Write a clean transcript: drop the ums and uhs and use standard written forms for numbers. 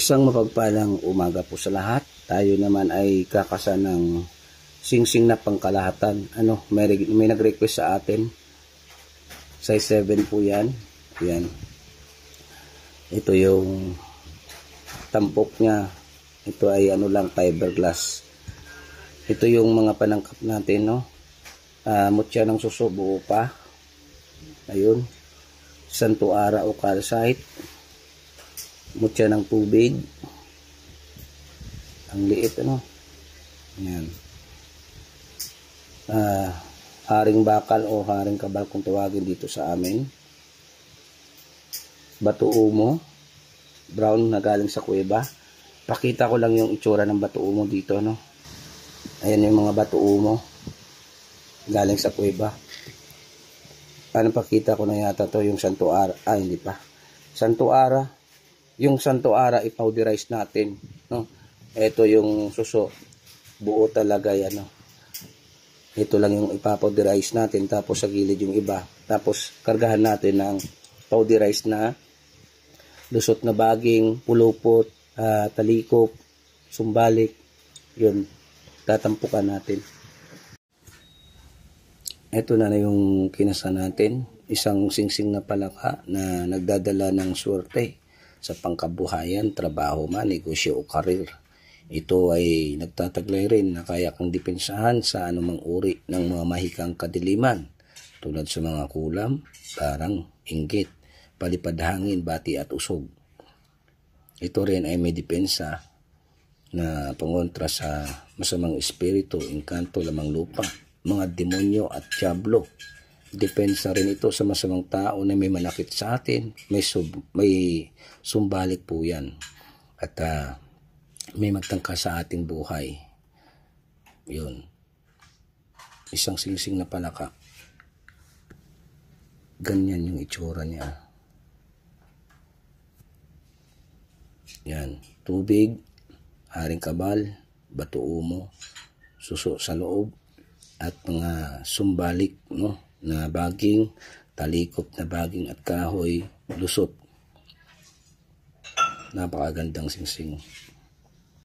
Isang mapagpalang umaga po sa lahat. Tayo naman ay kakasa ng singsing na pangkalahatan. May nag-request sa atin. Size 7 po yan. Ayan. Ito yung tampok niya. Ito ay fiberglass. Ito yung mga panangkap natin, no? Mutya ng suso, buo pa. Ayun. Santo Ara o calcite. Mutya ng tubig. Ang liit, Ayan. Haring bakal o haring kabal kung tawagin dito sa amin. Bato umo. Brown na galing sa kuweba. Pakita ko lang yung itsura ng bato umo dito, Ayan yung mga bato umo. Galing sa kuweba. Pakita ko na yata to yung Santo Ara. Hindi pa. Santo Ara. Yung Santo Ara i-powderize natin, Ito yung suso. Buo talaga yan, Ito lang yung ipapowderize natin, tapos sa gilid yung iba. Tapos kargahan natin ng powderize na lusot na baging, pulupot, talikop, sumbalik. Yun, tatampukan natin. Ito na yung kinasa natin. Isang singsing na palaka na nagdadala ng swerte sa pangkabuhayan, trabaho man, negosyo o karir. Ito ay nagtataglay rin na kaya kang depensahan sa anumang uri ng mga mahikang kadiliman tulad sa mga kulam, parang, inggit, palipad hangin, bati at usog. Ito rin ay may depensa na pangontra sa masamang espiritu, engkanto, lamang lupa, mga demonyo at diablo. Depensa rin ito sa masamang tao na may manakit sa atin. May sumbalik po yan. At may magtangka sa ating buhay. Yun. Isang singsing na palaka. Ganyan yung itsura niya. Yan. Tubig, haring kabal, bato umo, suso sa loob, at mga sumbalik, na baging, talikop na baging at kahoy, lusot. Napakagandang singsing.